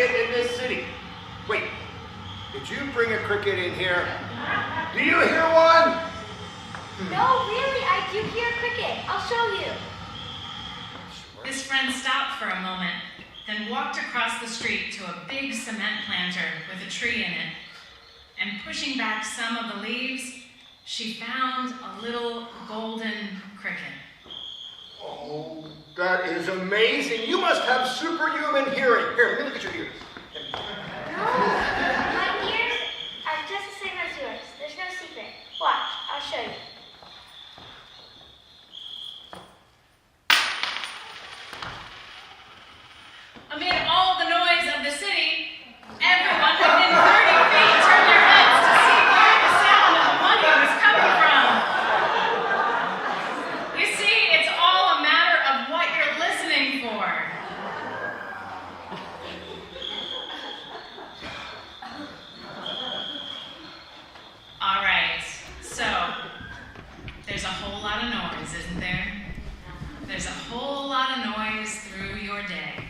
cricket in this city. Wait, did you bring a cricket in here? Do you hear one? No, really, I do hear a cricket. I'll show you. His friend stopped for a moment, then walked across the street to a big cement planter with a tree in it. And pushing back some of the leaves, she found a little golden cricket. Oh, that is amazing. You must have superhuman hearing. Here, let me look at your ears. My ears are just the same as yours. There's no secret. Watch, I'll show you. Amid all the noise of the city, everyone within 30 feet turned their heads to see where the sound of the money was coming from. You see, it's all a matter of what you're listening for. All right, so there's a whole lot of noise, isn't there? There's a whole lot of noise through your day.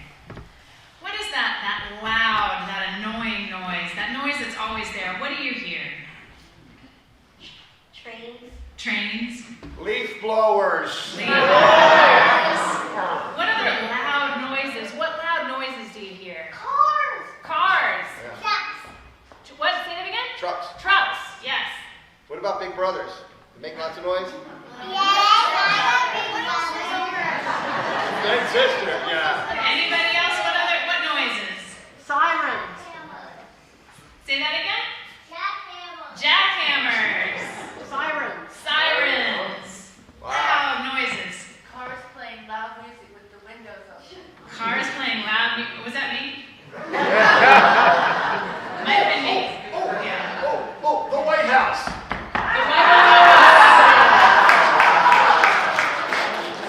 What is that loud, that annoying noise, that noise that's always there? What do you hear? Trains. Trains? Leaf blowers. Leaf blowers. What other loud noises? What loud noises do you hear? Cars. Cars. Yeah. Trucks. What? Say that again? Trucks. Trucks, yes. What about big brothers? They make lots of noise? Big sister, yeah. Anybody else? What noises? Sirens. Say that again? Jackhammers. Sirens. Sirens. Wow. Loud noises. Cars playing loud music with the windows open. Cars playing loud music. Was that me? Might have been me. Yeah. Oh, the White House. The White House.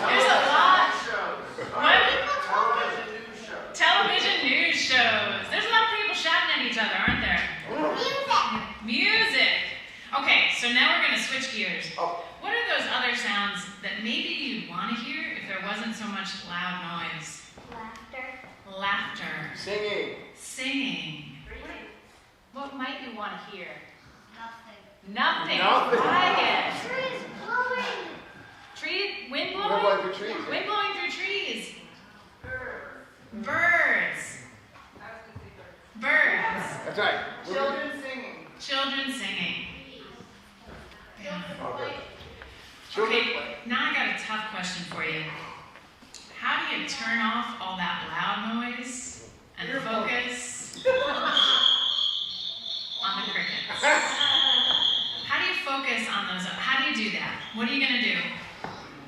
There's a lot. What? Television news shows. There's a lot of people shouting at each other, aren't there? Music. Okay, so now we're going to switch gears. Oh. What are those other sounds that maybe you'd want to hear if there wasn't so much loud noise? Laughter. Singing. What might you want to hear? Nothing. Quiet. Trees blowing. Wind What blowing? about the trees? Wind blowing through trees. Birds. Birds. That's right. Children singing. Yeah. Okay. Children Okay, play. now I got a tough question for you. How do you turn off all that loud noise and focus on the crickets? How do you focus on those? How do you do that? What are you going to do?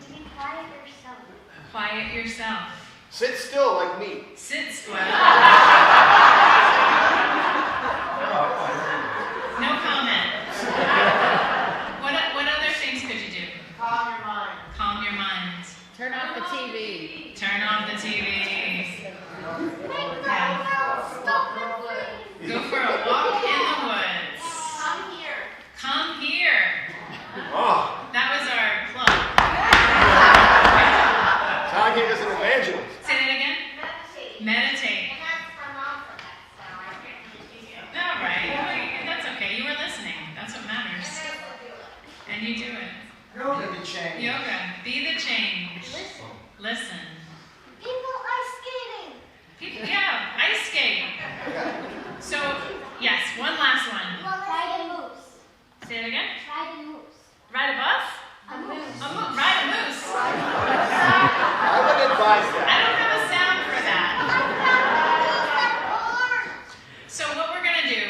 To be quiet yourself. Quiet yourself. Sit still like me. Sit still. No comment. What other things could you do? Calm your mind. Calm your mind. Turn off the TV. Turn off the TV. Yeah. Go for a walk in the woods. Come here. Oh, That was our plug. Tanya is an evangelist. Say that again. Meditate. All right. Well, that's okay. You were listening. That's what matters. And you do it. Yoga. Be the change. Listen. People ice skating. Yeah, ice skate. So, yes, one last one. Ride a moose. Say it again. Ride a moose. Ride a bus? A moose. Ride a moose. I would advise I that. don't have a sound for that. So what we're going to do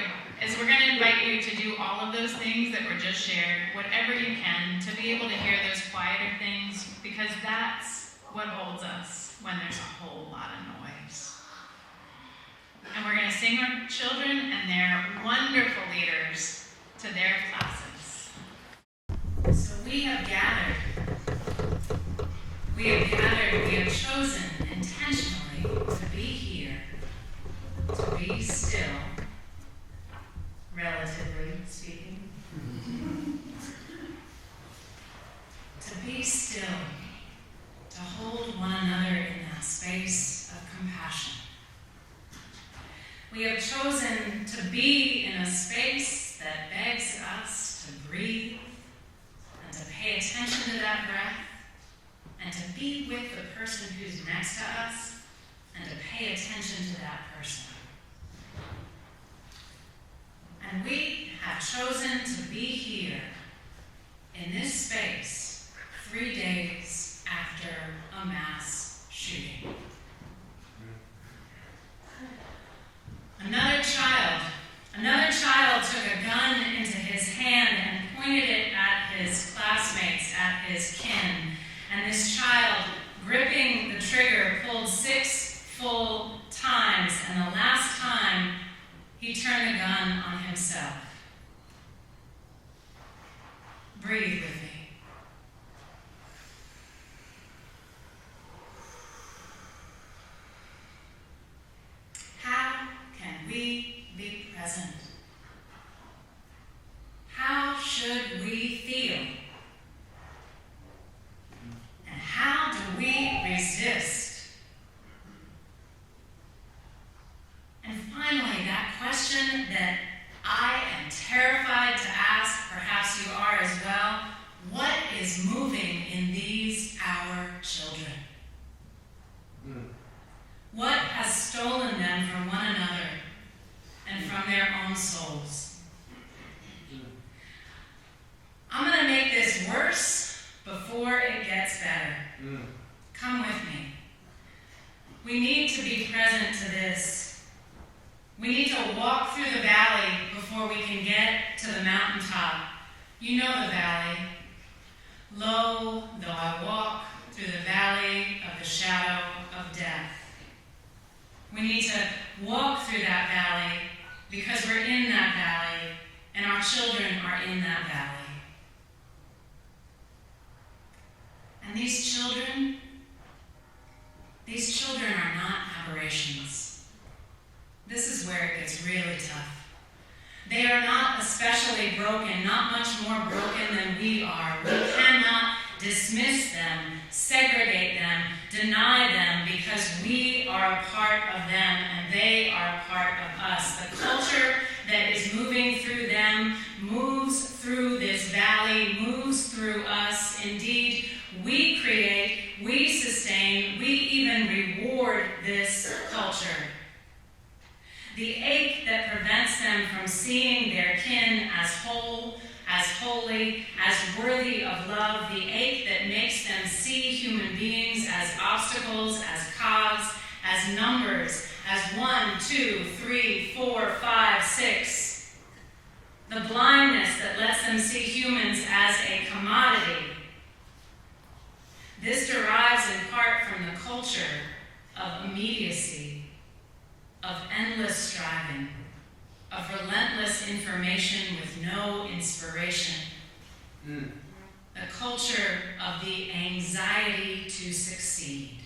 is we're going to invite you to do all of those things that were just shared, whatever you can, to be able to hear those quieter things, because that's what holds us when there's a whole lot of noise. And we're going to sing our children and their wonderful leaders to their classes. So we have gathered. We have chosen intentionally to be here, to be still, relatively speaking. To be still, to hold one another in that space of compassion. We have chosen to be in a space that begs us to breathe and to pay attention to that breath and to be with the person who's next to us and to pay attention to that person. And we have chosen to be here in this space 3 days after a mass shooting. Another child took a gun into his hand and pointed it at his classmates, at his kin. And this child, gripping the trigger, pulled 6 full times, and the last time, he turned the gun on himself. Breathe with me. How can we be present? How should we feel? And how do we resist? And finally, that question that I am terrified to ask, perhaps you are as well, what is moving in these our children? What has stolen them from one another and from their own souls? I'm going to make this worse before it gets better. Come with me. We need to be present to this. We need to walk through the valley before we can get to the mountaintop. You know the valley. Lo, though I walk through the valley of the shadow of death. We need to walk through that valley because we're in that valley and our children are in that valley. And these children are not aberrations. This is where it gets really tough. They are not especially broken, not much more broken than we are. We cannot dismiss them, segregate them, deny them, because we are a part of them and they are a part of us. The culture that is moving through them moves through this valley, moves through us. Indeed, we create, we sustain, we even reward this culture. The ache that prevents them from seeing their kin as whole, as holy, as worthy of love, the ache that makes them see human beings as obstacles, as cogs, as numbers, as 1, 2, 3, 4, 5, 6. The blindness that lets them see humans as a commodity. This derives in part from the culture of immediacy, of endless striving, of relentless information with no inspiration. The culture of the anxiety to succeed.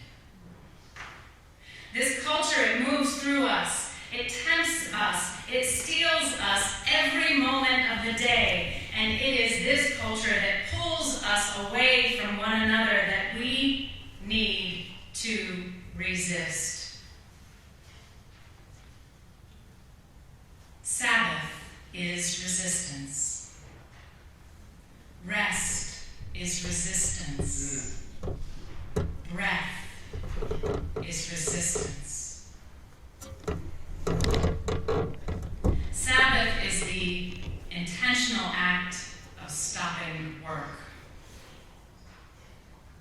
This culture, it moves through us, it tempts us, it steals us every moment of the day, and it is this culture that pulls us away from one another that we need to resist. Sabbath is resistance. Rest is resistance. Breath is resistance. Sabbath is the intentional act of stopping work.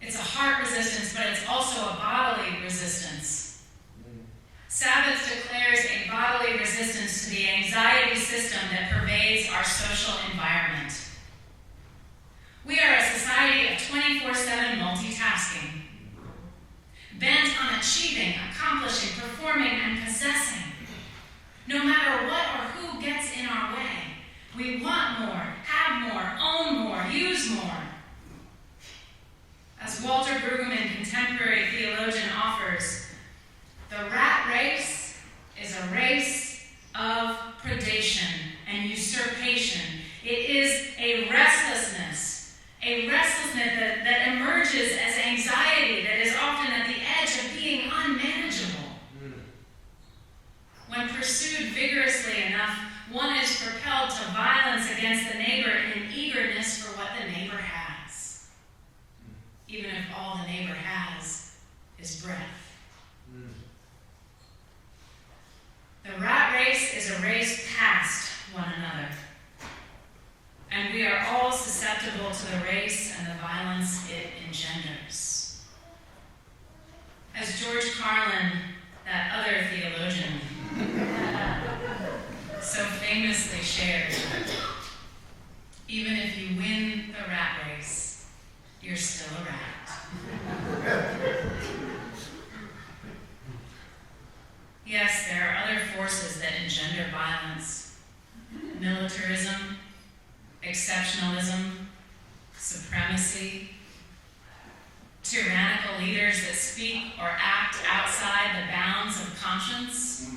It's a heart resistance, but it's also a bodily resistance. Sabbath declares a bodily resistance to the anxiety system that pervades our social environment. We are a society of 24/7 multitasking, bent on achieving, accomplishing, performing, and possessing. No matter what or who gets in our way, we want more, have more, own more, use more. As Walter Brueggemann, contemporary theologian, offers, the rat race is a race of predation and usurpation. It is a restlessness that emerges as anxiety that is often at the edge of being unmanageable. When pursued vigorously enough, one is propelled to violence against the neighbor in an eagerness for what the neighbor has, even if all the neighbor has is breath. The rat race is a race past one another, and we are all susceptible to the race and the violence it engenders. As George Carlin, that other theologian, so famously shared, even if you win the rat race, you're still a rat. Yes, there are other forces that engender violence. Militarism, exceptionalism, supremacy, tyrannical leaders that speak or act outside the bounds of conscience,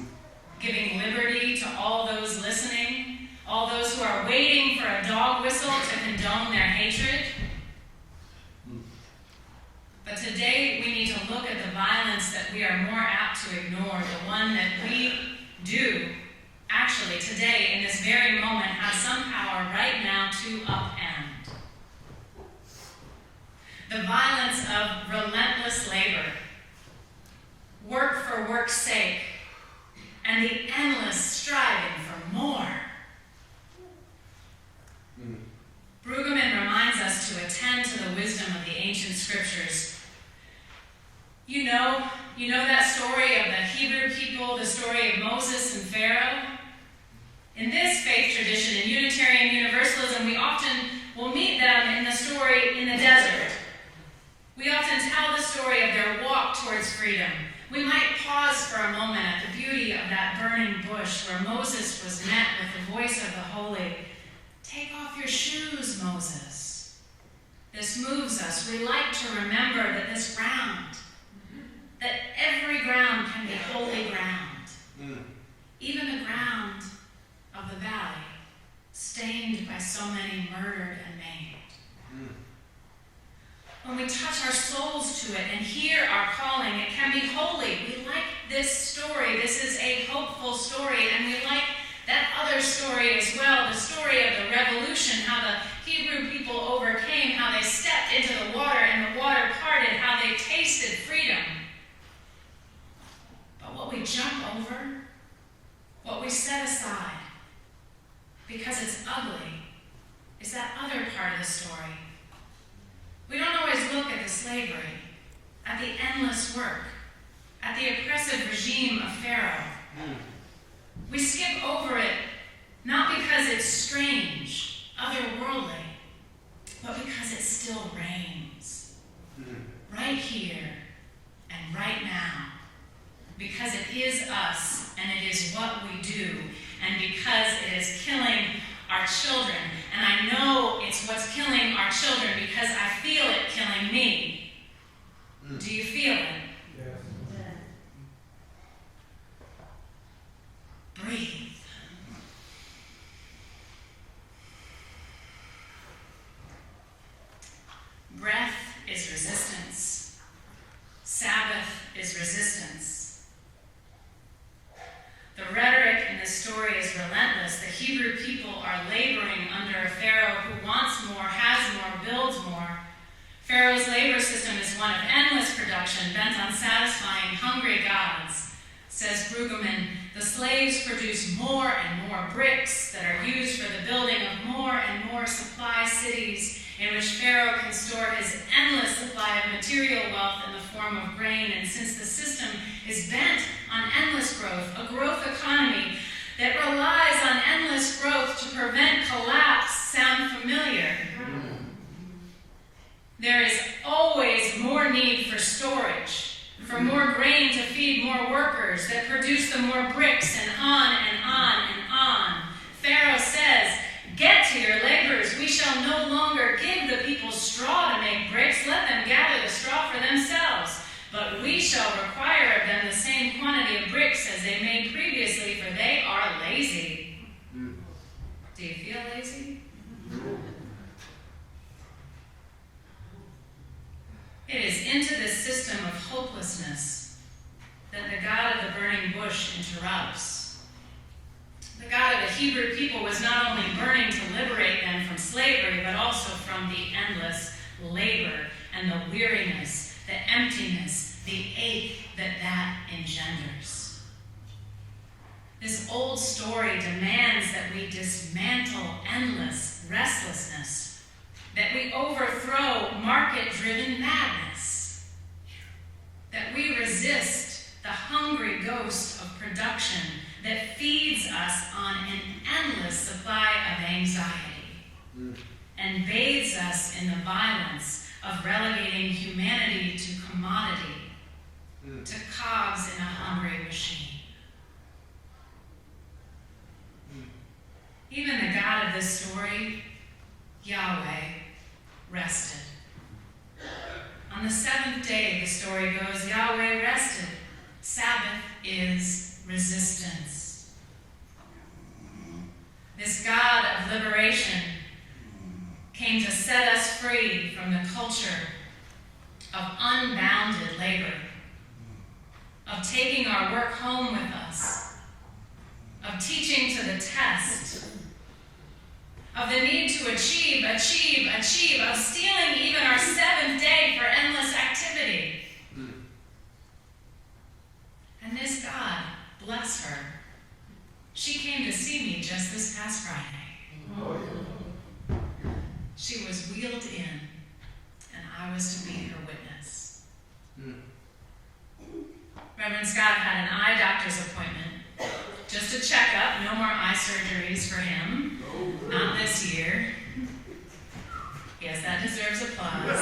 giving liberty to all those listening, all those who are waiting for a dog whistle to condone their hatred. But today we need to look at the violence that we are more apt to ignore, the one that we do, actually today, in this very moment, have some power right now to upend. The violence of relentless labor, work for work's sake, and the endless striving for more. Brueggemann reminds us to attend to the wisdom of the ancient scriptures. You know that story of the Hebrew people, the story of Moses and Pharaoh? In this faith tradition, in Unitarian Universalism, we often will meet them in the story in the desert. We often tell the story of their walk towards freedom. We might pause for a moment at the beauty of that burning bush where Moses was met with the voice of the holy. Take off your shoes, Moses. This moves us. We like to remember that this ground, that every ground can be holy ground. Even the ground of the valley, stained by so many murdered and maimed. When we touch our souls to it and hear our calling, it can be holy. We like this story. This is a hopeful story, and we like that other story as well, the story of the revolution, how the Hebrew people overcame, how they stepped into the water and the water parted, how they tasted freedom. But what we jump over, what we set aside, because it's ugly, is that other part of the story. We don't always look at the slavery, at the endless work, at the oppressive regime of Pharaoh. We skip over it, not because it's strange, otherworldly, but because it still reigns. Right here and right now. Because it is us, and it is what we do, and because it is killing our children. And I know it's what's killing our children because I feel it killing me. Do you feel it? Yes. Breathe. Breath is resistance. Sabbath is resistance. The rhetoric in this story is relentless. The Hebrew people are laboring under a Pharaoh who wants more, has more, builds more. Pharaoh's labor system is one of endless production, bent on satisfying hungry gods. Says Brueggemann, the slaves produce more and more bricks that are used for the building of more and more supply cities in which Pharaoh can store his endless supply of material wealth in the form of grain. And since the system is bent on endless growth, a growth economy that relies on endless growth to prevent collapse, sound familiar? There is always more need for storage, for more grain to feed more workers that produce the more bricks, and on and on and on. Pharaoh says, get to your laborers. We shall no longer give the people straw to make bricks. Let them gather the straw for themselves. But we shall require of them the same quantity of bricks as they made previously, for they are lazy. Do you feel lazy? It is into this system of hopelessness that the God of the burning bush interrupts. Hebrew people was not only burning to liberate them from slavery, but also from the endless labor and the weariness, the emptiness, the ache that engenders. This old story demands that we dismantle endless restlessness, that we overthrow market-driven madness, that we resist the hungry ghost of production that feeds us on an endless supply of anxiety and bathes us in the violence of relegating humanity to commodity, to cogs in a hungry machine. Even the God of this story, Yahweh, rested. On the seventh day, the story goes, Yahweh rested. Sabbath is resistance. This God of liberation came to set us free from the culture of unbounded labor, of taking our work home with us, of teaching to the test, of the need to achieve, of stealing even our seventh day for endless activity. And this God, bless her, she came to see me just this past Friday. She was wheeled in, and I was to be her witness. Reverend Scott had an eye doctor's appointment, just a checkup, no more eye surgeries for him. Not this year. Yes, that deserves applause.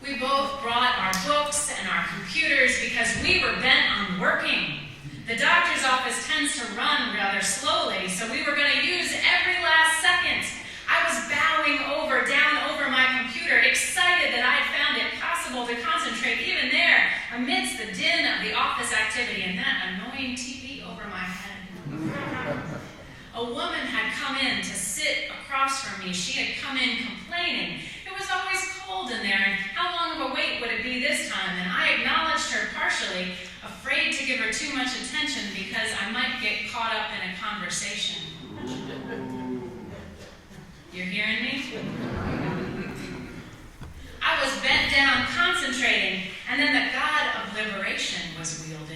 We both brought our books and our computers because we were bent on working. The doctor's office tends to run rather slowly, so we were going to use every last second. I was bowing down over my computer, excited that I had found it possible to concentrate even there, amidst the din of the office activity and that annoying TV over my head. A woman had come in to sit across from me. She had come in complaining. It was always cold in there, and how long of a wait would it be this time? And I acknowledged her partially, afraid to give her too much attention because I might get caught up in a conversation. You're hearing me? I was bent down, concentrating, and then the God of liberation was wheeled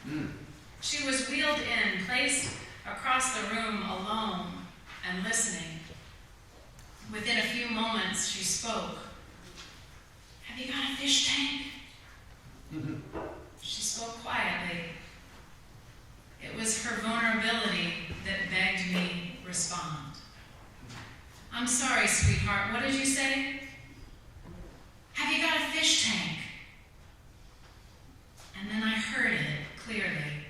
in. She was wheeled in, placed across the room alone and listening. Within a few moments, she spoke. Have you got a fish tank? She spoke quietly. It was her vulnerability that begged me respond. I'm sorry, sweetheart, what did you say? Have you got a fish tank? And then I heard it clearly.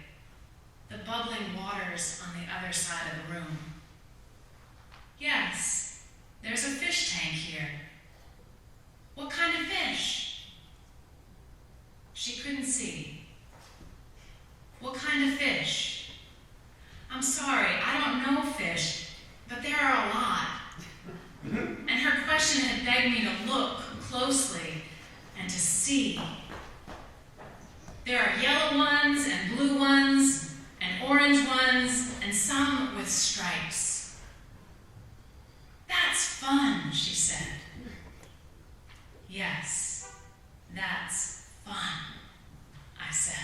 The bubbling waters on the other side of the room. Yes, there's a fish tank here. What kind of fish? She couldn't see. What kind of fish? I'm sorry, I don't know fish, but there are a lot. And her question had begged me to look closely and to see. There are yellow ones and blue ones and orange ones and some with stripes. That's fun, she said. Yes, that's fun, I said.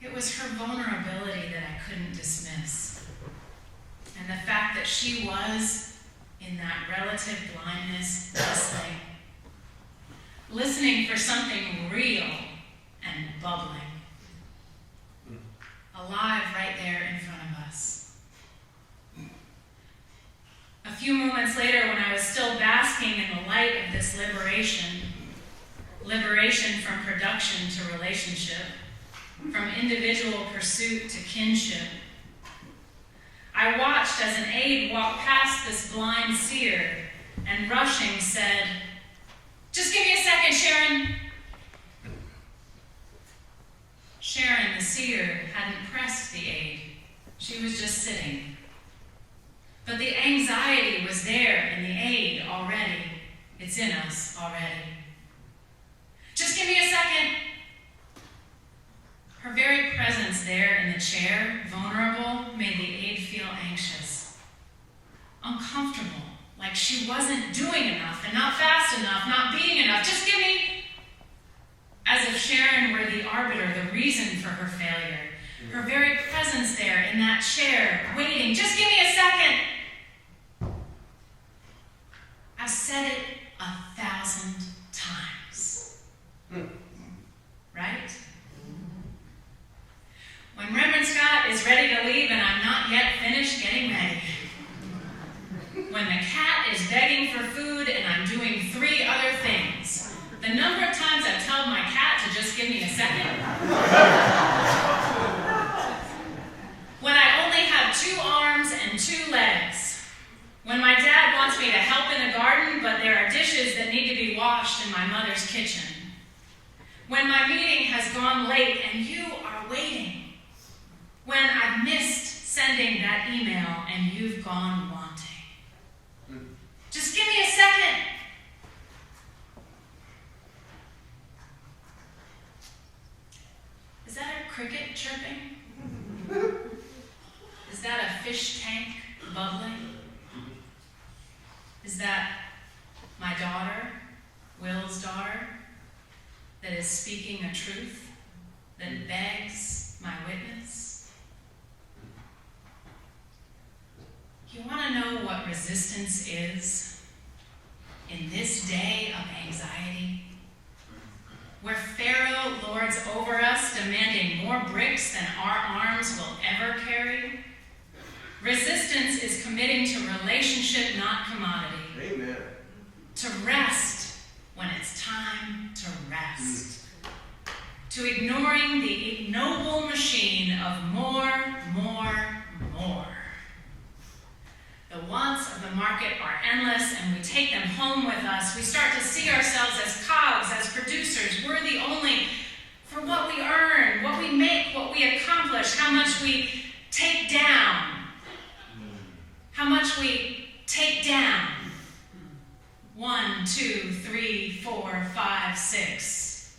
It was her vulnerability that I couldn't dismiss. And the fact that she was, in that relative blindness, listening for something real and bubbling. Alive right there in front of us. A few moments later, when I was still basking in the light of this liberation from production to relationship, from individual pursuit to kinship, I watched as an aide walked past this blind seer and rushing said, "Just give me a second, Sharon." Sharon, the seer, hadn't pressed the aide. She was just sitting. But the anxiety was there in the aide already. It's in us already. me a second. Her very presence there in the chair, vulnerable, made the aide feel anxious, uncomfortable, like she wasn't doing enough and not fast enough, not being enough. Just give me, as if Sharon were the arbiter, the reason for her failure. Her very presence there in that chair, waiting, just give me a second. I've said it 1,000 times. Right? When Reverend Scott is ready to leave and I'm not yet finished getting ready. When the cat is begging for food and I'm doing 3 other things. The number of times I've told my cat to just give me a second. When I only have 2 arms and 2 legs. When my dad wants me to help in the garden, but there are dishes that need to be washed in my mother's kitchen. When my meeting has gone late and you are waiting. When I've missed sending that email and you've gone wanting. Just give me a second. Is that a cricket chirping? Is that a fish tank bubbling? Is that my daughter, Will's daughter, that is speaking a truth that begs my witness? You want to know what resistance is in this day of anxiety? Where Pharaoh lords over us, demanding more bricks than our arms will ever carry? Resistance is committing to relationship, not commodity. Amen. To rest when it's time to rest. To ignoring the ignoble machine of more, more, more. The wants of the market are endless, and we take them home with us. We start to see ourselves as cogs, as producers, worthy only for what we earn, what we make, what we accomplish, how much we take down. How much we take down. 1, 2, 3, 4, 5, 6.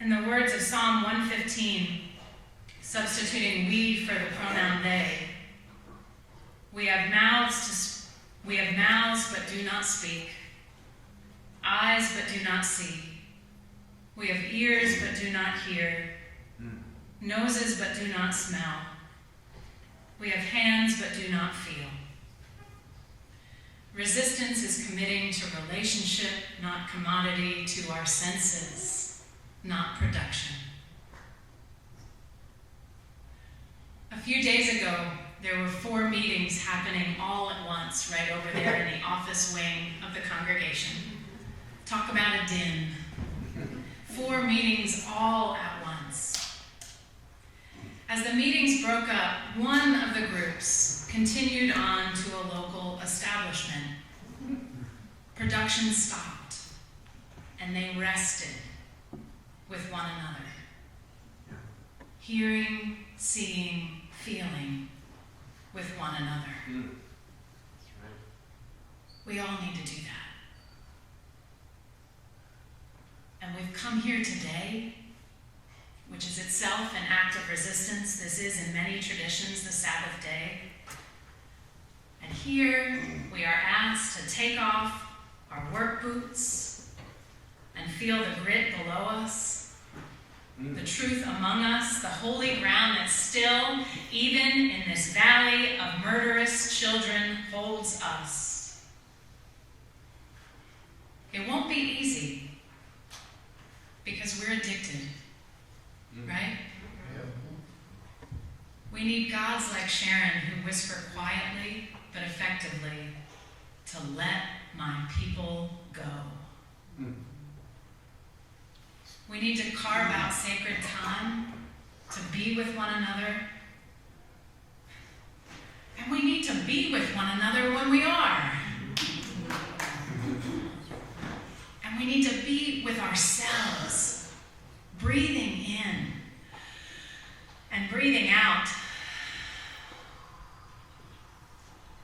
In the words of Psalm 115, substituting we for the pronoun they, we have mouths but do not speak, eyes but do not see. We have ears but do not hear, noses but do not smell. We have hands but do not feel. Resistance is committing to relationship, not commodity, to our senses, not production. A few days ago, there were 4 meetings happening all at once right over there in the office wing of the congregation. Talk about a din. 4 meetings all at once. As the meetings broke up, one of the groups continued on to a local establishment. Production stopped, and they rested with one another. Hearing, seeing, feeling with one another. We all need to do that. And we've come here today, which is itself an act of resistance. This is, in many traditions, the Sabbath day. And here we are asked to take off our work boots and feel the grit below us, the truth among us, the holy ground that still, even in this valley of murderous children, holds us. It won't be easy because we're addicted, right? We need gods like Sharon who whisper quietly but effectively to let my people go. We need to carve out sacred time to be with one another. And we need to be with one another when we are. And we need to be with ourselves, breathing in and breathing out,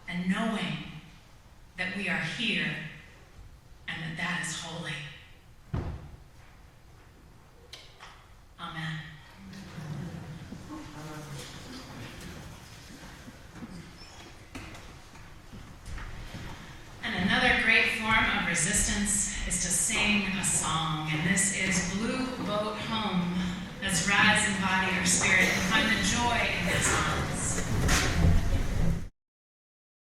and knowing that we are here and that is holy. Amen. And another great form of resistance is to sing a song, and this is Blue Boat Home. Let's rise in body or spirit and find the joy in that song.